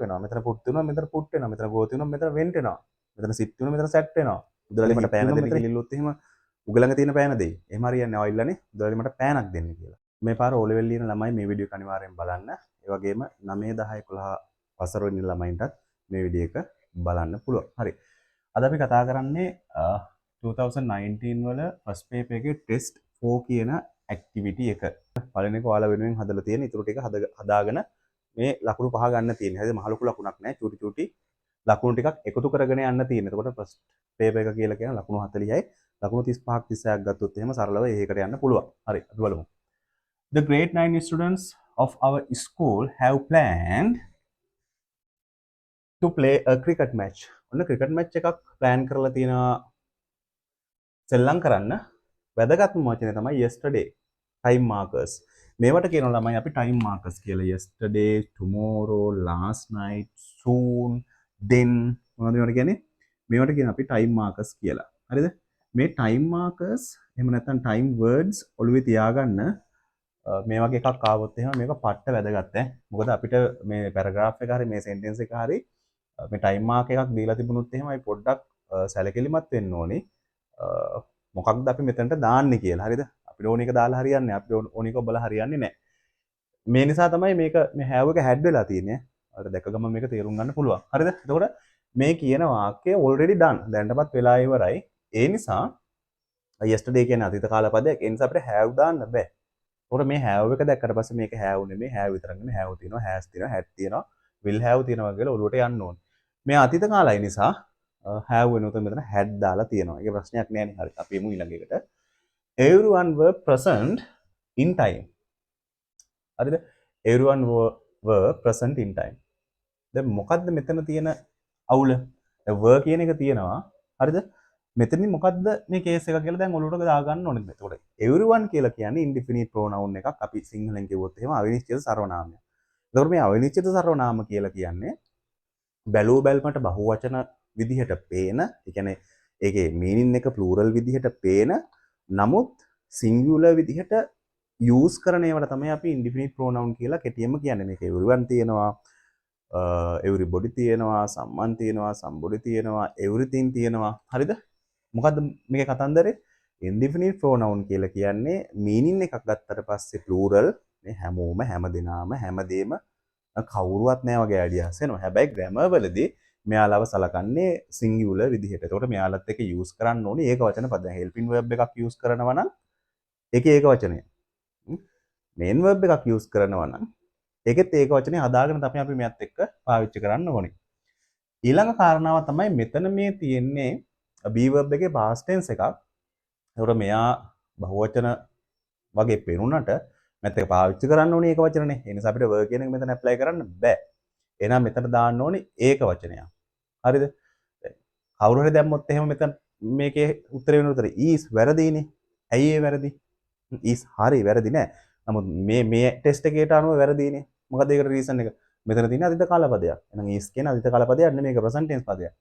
වෙනවා. මෙතන පුට් වෙනවා, මෙතන පුට් වෙනවා. මෙතන ගෝති වෙනවා, මෙතන වෙන්ට් වෙනවා. මෙතන සිත් වෙනවා, මෙතන සැට් වෙනවා. උදලාලි මට පෑන දෙන්න කියලා ඉල්ලුවොත් එහෙම උගලඟ තියෙන පෑන දෙයි. එහෙම හරියන්නේ නැහැ. ඔය ඉල්ලන්නේ උදලාලි මට පෑනක් දෙන්න කියලා. මේ පාර O level ලියන ළමයි මේ වීඩියෝ එක අනිවාර්යෙන් බලන්න. ඒ වගේම 9 10 11 වසර වෙන ළමයින්ටත් මේ වීඩියෝ එක බලන්න පුළුවන්. හරි. අද අපි කතා කරන්නේ 2019 වල ෆස්ට් පේපර් එකේ ටෙස්ට් 4 කියන ඇක්ටිවිටි එක. පළවෙනි එක ඔයාලා වෙනුවෙන් හදලා තියෙන. ඊටු ටික හදාගෙන මේ ලකුණු පහ ගන්න තියෙන්නේ. හරිද? මහ ලොකු ලකුණක් නෑ. චූටි චූටි ලකුණු ටිකක් එකතු කරගෙන යන්න තියෙන. එතකොට ෆස්ට් පේපර් එක කියලා කියන ලකුණු 40යි. ලකුණු 35ක් 36ක් ගත්තොත් එහෙම සරලව ඒකට යන්න පුළුවන්. හරි. අපි බලමු. The grade 9 students of our school have planned to play a cricket match. ඔන්න ක්‍රිකට් මැච් එකක් ප්ලෑන් කරලා තියෙනවා සෙල්ලම් කරන්න. වැදගත්ම වචනේ තමයි yesterday time markers. මේවට කියනවා ළමයි අපි time markers කියලා. yesterday, tomorrow, last night, soon, then මොනවද මේවට කියන්නේ? මේවට කියන අපි time markers කියලා. හරිද? මේ time markers එහෙම නැත්නම් time words ඔළුවේ තියාගන්න. මේ වගේ එකක් ආවොත් එහෙම මේක පට්ට වැදගත් ඈ. මොකද අපිට මේ පැරග්‍රාෆ් එක හරි මේ සෙන්ටෙන්ස් එක හරි මේ ටයිම් මාක් එකක් දීලා තිබුණොත් එහෙම අපි පොඩ්ඩක් සැලකිලිමත් වෙන්න ඕනේ. මොකක්ද අපි මෙතනට දාන්නේ කියලා. හරිද? අපිට ඕන එක දාලා හරියන්නේ නැහැ. අපිට ඕන එක ඔබලා හරියන්නේ නැහැ. මේ නිසා තමයි මේක මේ have එක හැඩ් වෙලා තියෙන්නේ. ඔයාලට දැක ගමන් මේක තේරුම් ගන්න පුළුවන්. හරිද? එතකොට මේ කියන වාක්‍යය already done. දැනටමත් වෙලා ඉවරයි. ඒ නිසා yesterday කියන අතීත කාල පදයක්. ඒ නිසා අපිට have දාන්න බෑ. එතකොට මේ have එක දැක්කට පස්සේ මේක have නෙමෙයි have විතරක් නෙමෙයි have තියෙනවා has තියෙනවා had තියෙනවා will have තියෙනවා කියලා ඔළුවට යන්න ඕනේ. මේ අතීත කාලය නිසා have වෙනුවට මෙතන had දාලා තියෙනවා. ඒක ප්‍රශ්නයක් නෑ නේ. හරි. අපි යමු ඊළඟ එකට. Everyone were present in time. හරිද? Everyone were present in time. දැන් මොකද්ද මෙතන තියෙන අවුල? දැන් were කියන එක තියෙනවා. හරිද? මෙතනින් මොකද්ද මේ කේස් එක කියලා දැන් ඔලුවට දාගන්න ඕනේ. එතකොට everyone කියලා කියන්නේ indefinite pronoun එකක්. අපි සිංහලෙන් කිව්වොත් එහෙම අවිනිශ්චිත සර්වනාමයක්. එතකොට මේ අවිනිශ්චිත සර්වනාම කියලා කියන්නේ බැලූ බැල්මට බහුවචන විදිහට පේන, ඒ කියන්නේ ඒකේ මීනින් එක ප්ලූරල් විදිහට පේන, නමුත් සිංගියුලර් විදිහට යූස් කරන ඒවාට තමයි අපි ඉන්ඩිෆිනිට් ප්‍රොනවුන් කියලා කෙටියෙන්ම කියන්නේ. මේක everyone තියෙනවා, everybody තියෙනවා, someone තියෙනවා, somebody තියෙනවා, everything තියෙනවා. හරිද? මොකද්ද මේකේ කතන්දරේ? ඉන්ඩිෆිනිට් ප්‍රොනවුන් කියලා කියන්නේ මීනින් එකක් ගත්තට පස්සේ ප්ලූරල් මේ හැමෝම හැමදෙනාම හැමදේම කවුරුවත් නෑ වගේ අයිඩියාස් එනවා. හැබැයි ග්‍රැමර් වලදී මෙයාලව සලකන්නේ සිංගියුලර් විදිහට. එතකොට මෙයාලත් එක්ක යූස් කරන්න ඕනේ ඒක වචන පද. හෙල්පින් verb එකක් යූස් කරනවා නම් ඒකේ ඒක වචනය. මේන් verb එකක් යූස් කරනවා නම් ඒකෙත් ඒක වචනේ හදාගෙන තමයි අපි මෙයත් එක්ක පාවිච්චි කරන්න ඕනේ. ඊළඟ කාරණාව තමයි මෙතන මේ තියෙන්නේ be verb එකේ past tense එකක්. එතකොට මෙයා බහුවචන වගේ පෙනුනට මෙත් එක පාවිච්චි කරන්න ඕනේ ඒක වචනනේ. ඒ නිසා අපිට verb කියන එක මෙතන apply කරන්න බෑ. එහෙනම් මෙතන දාන්න ඕනේ ඒක වචනයක්. හරිද? කවුරු හරි දැම්මොත් එහෙම මෙතන මේකේ උත්තරේ වෙන උත්තරේ is වැරදිනේ. ඇයි ඒ වැරදි? is හරි වැරදි නෑ. නමුත් මේ ටෙස්ට් එකේට අනුව වැරදිනේ. මොකද ඒකට රීසන් එක? මෙතන තියෙන අතීත කාල පදයක්. එහෙනම් is කියන අතීත කාල පදයක් නෙමෙයි මේක present tense පදයක්.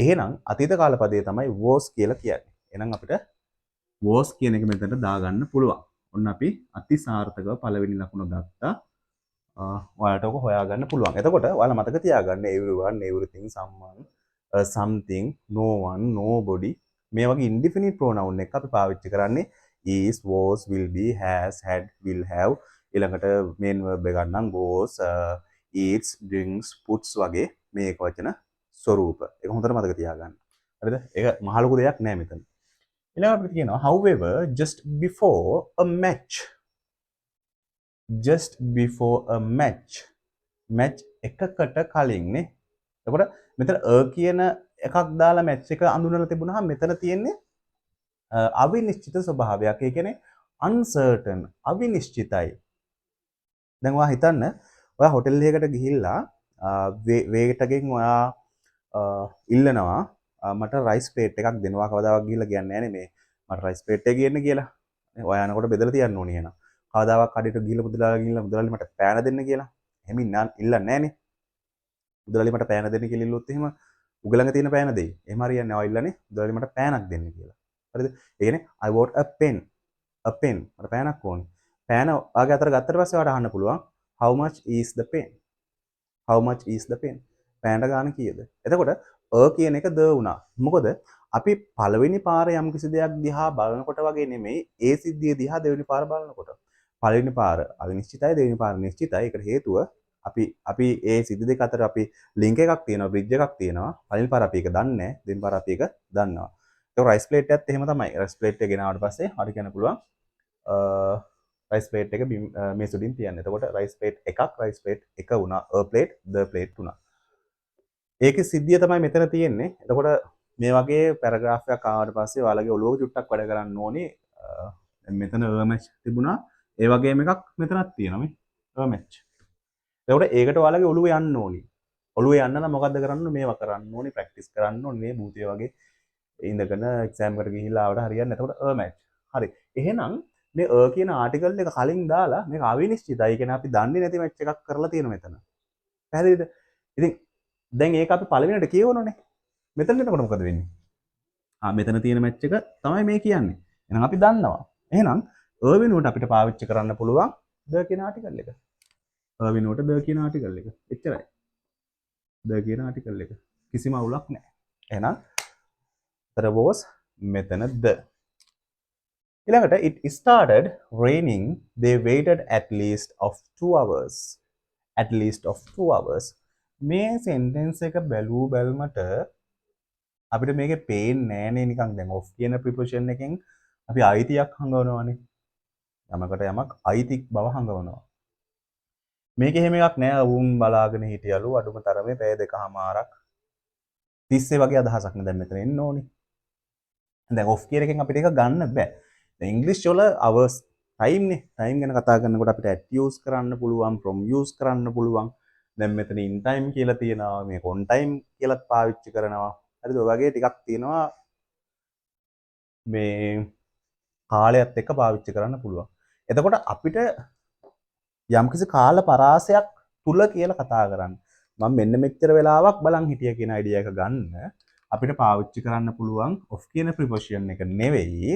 එහෙනම් අතීත කාල පදේ තමයි was කියලා කියන්නේ. එහෙනම් අපිට was කියන එක මෙතනට දාගන්න පුළුවන්. ඔන්න අපි අතිසාර්ථකව පළවෙනි ලකුණ ගත්තා. ඔයාලට ඔක හොයාගන්න පුළුවන්. එතකොට ඔයාලා මතක තියාගන්න everyone, everything, someone, something, no one, nobody මේ වගේ indefinite pronoun එක අපි පාවිච්චි කරන්නේ is, was, will be, has, had, will have ඊළඟට main verb එක ගන්නම් goes, eats, drinks, puts වගේ මේ එක වචන ස්වරූප. ඒක හොඳට මතක තියාගන්න. හරිද? ඒක මහ ලොකු දෙයක් නෑ මෙතන. ඊළඟට අපිට කියනවා however just before a match. just before a match එකකට කලින් නේ. එතකොට මෙතන කියන එකක් දාලා මැච් එක අඳුනලා තිබුණාම මෙතන තියෙන්නේ අවිනිශ්චිත ස්වභාවයක්. ඒ කියන්නේ uncertain අවිනිශ්චිතයි. දැන් ඔයා හිතන්න ඔයා හොටෙල් එකකට ගිහිල්ලා වේටගෙන් ඔයා ඉල්ලනවා මට රයිස් ප්ලේට් එකක් දෙනවා. කවදාවත් ගිහිල්ලා කියන්නේ නැහැ නේ මේ මට රයිස් ප්ලේට් එක ගේන්න කියලා. ඔයා යනකොට බෙදලා තියන්න ඕනේ එහෙනම්. කවදාවත් කඩේට ගිහිල්ලා මුදලාලි මට පෑන දෙන්න කියලා. එහෙම ඉල්ලන්නේ නැහැ නේ. මුදලාලි මට පෑන දෙන්න කියලා ඉල්ලුවොත් එහෙම උගලඟ තියෙන පෑන දෙයි. එහෙම හරියන්නේ නැහැ. ඔය ඉල්ලන්නේ මුදලාලි මට පෑනක් දෙන්න කියලා. හරිද? ඒ කියන්නේ I want a pen. a pen. මට පෑනක් ඕනේ. පෑන ඔයාගේ අතට ගත්තට පස්සේ ඔයාට අහන්න පුළුවන් how much is the pen? how much is the pen? පෑන්ට ගාන කීයද? එතකොට කියන එක ද වුණා. මොකද අපි පළවෙනි පාර යම් කිසි දෙයක් දිහා බලනකොට වගේ නෙමෙයි ඒ සිද්ධිය දිහා දෙවෙනි පාර බලනකොට. පළවෙනි පාර අවිනිශ්චිතයි දෙවෙනි පාර නිශ්චිතයි. ඒකට හේතුව අපි ඒ සිද්ධි දෙක අතර අපි ලින්ක් එකක් තියෙනවා, බ්‍රිජ් එකක් තියෙනවා. පළවෙනි පාර අපි ඒක දන්නේ නැහැ. දෙවෙනි පාර අපි ඒක දන්නවා. ඒක රයිස් ප්ලේට් එකත් එහෙම තමයි. රයිස් ප්ලේට් එක ගෙනාවට පස්සේ හරි කියන්න පුළුවන් රයිස් ප්ලේට් එක මේ සුඩින් තියන්න. එතකොට රයිස් ප්ලේට් එකක් රයිස් ප්ලේට් එක වුණා. ප්ලේට් ද ප්ලේට් වුණා. ඒකේ සිද්ධිය තමයි මෙතන තියෙන්නේ. එතකොට මේ වගේ පැරග්‍රාෆ් එකක් ආවට පස්සේ ඔයාලගේ ඔළුව චුට්ටක් වැඩ කරන්න ඕනේ. මෙතන මැච් තිබුණා. ඒ වගේම එකක් මෙතනක් තියෙනවා මේ මැච්. එතකොට ඒකට ඔයාලගේ ඔළුව යන්න ඕනේ. ඔළුව යන්න නම් මොකද්ද කරන්න ඕනේ? මේවා කරන්න ඕනේ, ප්‍රැක්ටිස් කරන්න ඕනේ. මේ භූතය වගේ ඉඳගෙන එක්සෑම් එකට ගිහිල්ලා ආවට හරියන්නේ. එතකොට මැච්. හරි. එහෙනම් මේ කියන ආටිකල් එක කලින් දාලා මේක අවිනිශ්චිතයි කියන අපි දන්නේ නැති මැච් එකක් කරලා තියෙන මෙතන. පැහැදිලිද? ඉතින් දැන් ඒක අපි පළවෙනිට කියවනෝනේ. මෙතන එතකොට මොකද වෙන්නේ? මෙතන තියෙන මැච් එක තමයි මේ කියන්නේ. එහෙනම් අපි දන්නවා. එහෙනම් වෙනුවට අපිට පාවිච්චි කරන්න පුළුවන් ද කියන ආටිකල් එක. වෙනුවට ද කියන ආටිකල් එක. එච්චරයි. ද කියන ආටිකල් එක. කිසිම අවුලක් නැහැ. එහෙනම් there was මෙතන ද. ඊළඟට it started raining. They waited at least of 2 hours. At least of 2 hours. මේ sentence එක බැලූ බැලමට අපිට මේකේ පේන්නේ නෑනේ නිකන් දැන් off කියන preposition එකෙන් අපි අයිතියක් හංගවනවානේ. යමකට යමක් අයිති බව හංගවනවා. මේක එහෙම එකක් නෑ. වුන් බලාගෙන හිටියලු අඩුම තරමේ පැය දෙකමාරක් තිස්සේ වගේ අදහසක් නේ දැන් මෙතන එන්න ඕනේ. දැන් off කියන එකෙන් අපිට ඒක ගන්න බෑ. දැන් ඉංග්‍රීසි වල hours time නේ. time ගැන කතා කරනකොට අපිට at use කරන්න පුළුවන්, from use කරන්න පුළුවන්. දැන් මෙතන in time කියලා තියෙනවා, මේක on time කියලාත් පාවිච්චි කරනවා. හරිද? ඔය වගේ ටිකක් තියෙනවා මේ කාලයත් එක්ක පාවිච්චි කරන්න පුළුවන්. එතකොට අපිට යම්කිසි කාල පරාසයක් තුල කියලා කතා කරන්න. මම මෙන්න මෙච්චර වෙලාවක් බලන් හිටිය කියන අයිඩියා එක ගන්න අපිට පාවිච්චි කරන්න පුළුවන් of කියන preposition එක නෙවෙයි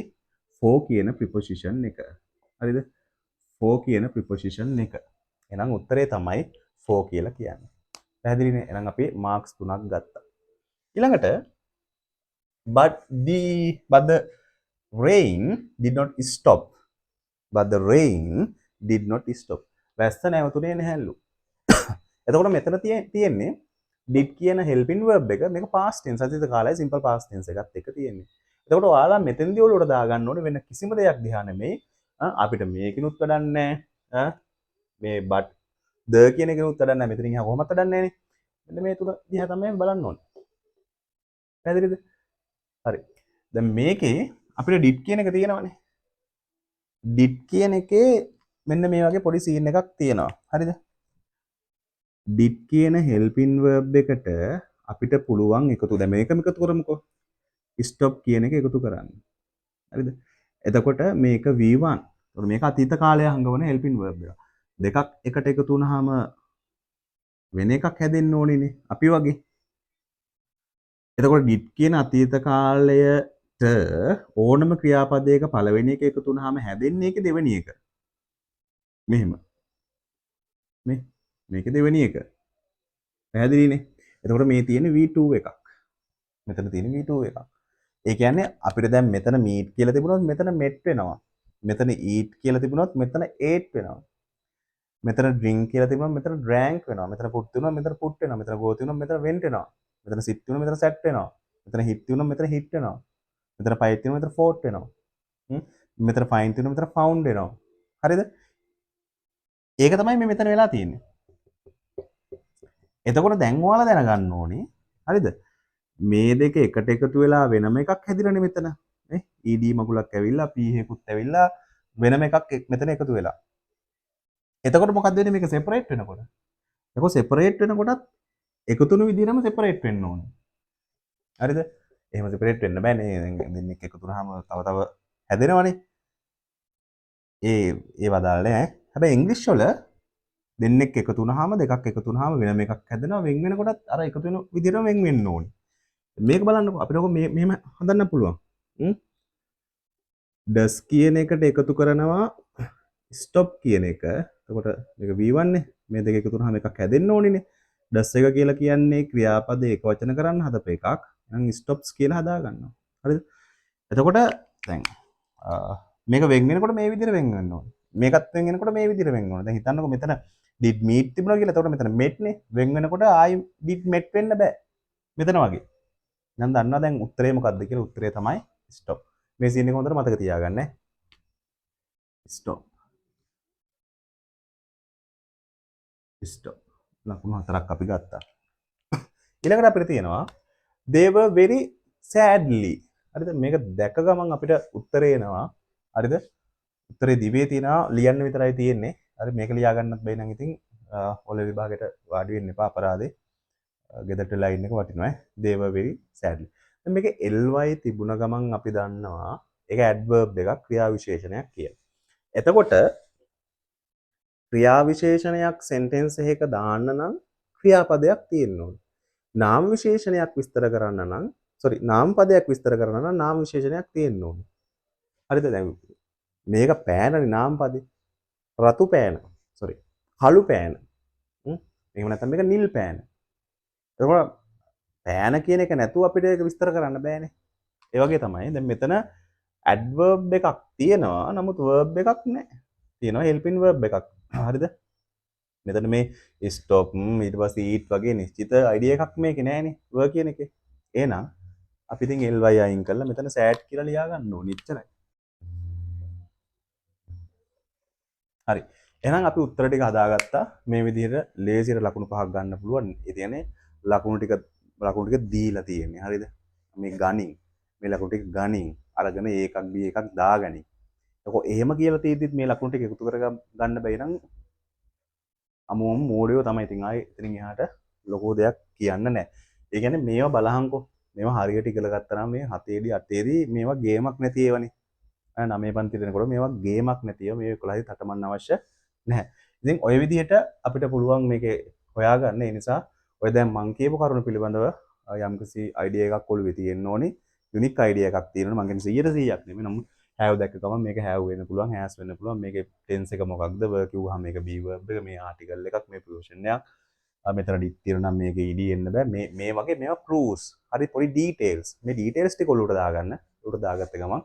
for කියන preposition එක. හරිද? for කියන preposition එක. එහෙනම් උත්තරේ තමයි for කියලා කියන්නේ. පැහැදිලිනේ? එහෙනම් අපි මාක්ස් 3ක් ගත්තා. ඊළඟට but the rain did not stop. But the rain did not stop. වැස්ස නැවතුනේ නැහැලු. එතකොට මෙතන තියෙන්නේ did කියන helping verb එක මේක past tense අතීත කාලයේ simple past tense එකත් එක තියෙන්නේ. එතකොට ඔයාලා මෙතෙන්දී ඔලුවට දාගන්න ඕනේ වෙන කිසිම දෙයක් දිහා නෙමෙයි. අපිට මේකිනුත් වැඩක් නැහැ. මේ but the කියන එකනුත් වැඩක් නැහැ. මෙතනින් එහා කොහොමද වැඩක් නැහැනේ. මෙන්න මේ තුන දිහා තමයි බලන්න ඕනේ. පැහැදිලිද? හරි. දැන් මේකේ අපිට did කියන එක තියෙනවනේ. did කියන එකේ මෙන්න මේ වගේ පොඩි සීන් එකක් තියෙනවා. හරිද? did කියන helping verb එකට අපිට පුළුවන් එකතු දැන් මේකම එකතු කරමුකෝ. stop කියන එක එකතු කරන්න. හරිද? එතකොට මේක V1. එතකොට මේක අතීත කාලය හංගවන helping verb එක. දෙකක් එකට එකතු වුනහම වෙන එකක් හැදෙන්න ඕනේනේ. අපි වගේ. එතකොට did කියන අතීත කාලයට ඕනම ක්‍රියාපදයක පළවෙනි එක එකතු වුනහම හැදෙන්නේ ඒකේ දෙවෙනි එක. මෙහෙම. මේක දෙවෙනි එක. පැහැදිලිනේ? එතකොට මේ තියෙන V2 එකක්. මෙතන තියෙන V2 එකක්. ඒ කියන්නේ අපිට දැන් මෙතන meet කියලා තිබුණොත් මෙතන met වෙනවා. මෙතන eat කියලා තිබුණොත් මෙතන ate වෙනවා. මෙතන drink කියලා තිබුණොත් මෙතන drank වෙනවා. මෙතන put තිබුණොත් මෙතන put වෙනවා. මෙතන go තිබුණොත් මෙතන went වෙනවා. මෙතන sit තිබුණොත් මෙතන sat වෙනවා. මෙතන hit තිබුණොත් මෙතන hit වෙනවා. මෙතන fight තිබුණොත් මෙතන fought වෙනවා. මෙතන find තිබුණොත් මෙතන found වෙනවා. හරිද? ඒක තමයි මේ මෙතන වෙලා තියෙන්නේ. එතකොට දැන් ඔයාලා දැනගන්න ඕනේ හරිද මේ දෙක එකට එකතු වෙලා වෙනම එකක් හැදිරනේ මෙතන නේ ed මගුලක් ඇවිල්ලා p එකකුත් ඇවිල්ලා වෙනම එකක් මෙතන එකතු වෙලා එතකොට මොකක්ද වෙන්නේ මේක සෙපරේට් වෙනකොට ඒක සෙපරේට් වෙනකොටත් එකතුණු විදිහටම සෙපරේට් වෙන්න ඕනේ හරිද එහෙම සෙපරේට් වෙන්න බෑනේ දෙන්නෙක් එකතු වුනහම තව තව හැදෙනවනේ ඒ වදාලේ හැබැයි ඉංග්‍රීසි වල දෙන්නෙක් එකතු වුනහම දෙකක් එකතු වුනහම වෙනම එකක් හැදෙනවා වෙන් වෙනකොටත් අර එකතු වෙන විදිහටම වෙන් වෙන්න ඕනේ. මේක බලන්නකෝ අපිට ඔක මෙහෙම හදන්න පුළුවන්. does කියන එකට එකතු කරනවා stop කියන එක. එතකොට මේක V1 නේ. මේ දෙක එකතු වුනහම එකක් හැදෙන්න ඕනේනේ. ඩස් එක කියලා කියන්නේ ක්‍රියාපද ඒකවචන කරන්න හදපු එකක්. එහෙනම් ස්ටොප්ස් කියලා හදා ගන්නවා. හරිද? එතකොට දැන් මේක වෙන් වෙනකොට මේ විදිහට වෙන් වෙන්න ඕනේ. මේකත් වෙන් වෙනකොට මේ විදිහට වෙන් වෙනවා. දැන් හිතන්නකෝ මෙතන did meet තිබුණා කියලා. එතකොට මෙතන met නේ. වෙන් වෙනකොට ආයි did met වෙන්න බෑ. මෙතන වගේ. නම් දන්නවා දැන් උත්තරේ මොකක්ද කියලා. උත්තරේ තමයි stop. මේ සීන් එක හොඳට මතක තියාගන්න. stop. stop. ලකුණු හතරක් අපි ගත්තා. ඊළඟට අපිට තියෙනවා they were very sadly. හරිද? මේක දැක ගමන් අපිට උත්තරේ එනවා. හරිද? උත්තරේ දිවේ තියෙනවා ලියන්න විතරයි තියෙන්නේ. හරි මේක ලියා ගන්නත් බැයි නම් ඉතින් ඔල විභාගයට වාඩි වෙන්න එපා අපරාධේ. ගෙදරට ලයින් එක වටිනවා. they were very sadly. දැන් මේකේ ly තිබුණ ගමන් අපි දන්නවා ඒක adverb එකක් ක්‍රියා විශේෂණයක් කියලා. එතකොට ක්‍රියා විශේෂණයක් sentence එකක දාන්න නම් ක්‍රියාපදයක් තියෙන්න ඕනේ. නාම විශේෂණයක් විස්තර කරන්න නම් නාම පදයක් විස්තර කරන්න නම් නාම විශේෂණයක් තියෙන්න ඕනේ. හරිද? දැන් මේක පෑනනේ නාම පදේ. රතු පෑන. කළු පෑන. එහෙම නැත්නම් මේක නිල් පෑන. එතකොට පෑන කියන එක නැතුව අපිට ඒක විස්තර කරන්න බෑනේ. ඒ වගේ තමයි. දැන් මෙතන adverb එකක් තියෙනවා. නමුත් verb එකක් නැහැ. තියෙනවා helping verb එකක්. හරිද? මෙතන මේ stop ඊට පස්සේ eat වගේ නිශ්චිත idea එකක් මේකේ නැහැනේ. verb කියන එකේ. එහෙනම් අපි ඉතින් ly අයින් කරලා මෙතන sad කියලා ලියා ගන්න ඕනේ. එච්චරයි. හරි. එහෙනම් අපි උත්තර ටික හදාගත්තා. මේ විදිහට ලේසියට ලකුණු පහක් ගන්න පුළුවන්. ඒ කියන්නේ ලකුණු ටික දීලා තියෙන්නේ. හරිද? මේ ගණින්. මේ ලකුණු ටික ගණින් අරගෙන ඒකක් B එකක් දාගනින්. එතකොට එහෙම කියලා තියෙද්දිත් මේ ලකුණු ටික එකතු කර ගන්න බැයි නම් අමුම මෝඩයෝ තමයි. ඉතින් ආයේ එතනින් එහාට ලොකෝ දෙයක් කියන්න නැහැ. ඒ කියන්නේ මේවා බලහංකෝ. මේවා හරියට ඉගෙන ගත්තා නම් මේ 7 දී 8 දී මේවා ගේමක් නැති ඒවානේ. 9 පන්ති දෙනකොට මේවා ගේමක් නැති ඒවා මේ 11 දී තටමන්න අවශ්‍ය නැහැ. ඉතින් ওই විදිහට අපිට පුළුවන් මේකේ හොයාගන්න. ඒ නිසා ඔය දැන් මං කියපු කරුණු පිළිබඳව යම්කිසි අයිඩියා එකක් ඔළුවේ තියෙන්න ඕනේ. යුනික් අයිඩියා එකක් තියෙනවා. මං කියන්නේ 100%ක් නෙමෙයි. නමුත් have දැක්ක ගමන් මේක have වෙන්න පුළුවන්, has වෙන්න පුළුවන්. මේකේ tense එක මොකක්ද? verb කිව්වහම මේක be verb එක, මේ article එකක්, මේ preposition එකක්. මෙතන did තියෙනවා නම් මේකේ ed එන්න බෑ. මේ වගේ මේවා clues. හරි පොඩි details. මේ details ටික ඔලුවට දාගන්න. ඔලුවට දාගත්ත ගමන්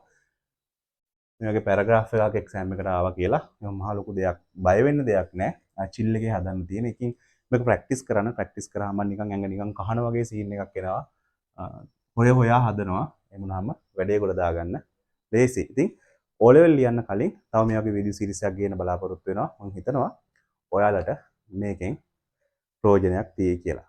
මේ වගේ පැරග්‍රාෆ් එකක් එක්සෑම් එකට ආවා කියලා මම මහ ලොකු දෙයක් බය වෙන්න දෙයක් නෑ. චිල් එකේ හදන්න තියෙන එකකින් මේක ප්‍රැක්ටිස් කරාම නිකන් ඇඟ නිකන් කහන වගේ සීන් එකක් එනවා. හොයා හදනවා. එහෙම වුණාම වැඩේ ගොඩ දාගන්න ලේසි. ඉතින් O level ලියන්න කලින් තව මේ වගේ වීඩියෝ සීරීස් එකක් ගේන්න බලාපොරොත්තු වෙනවා. මම හිතනවා ඔයාලට මේකෙන් ප්‍රයෝජනයක් තියෙයි කියලා.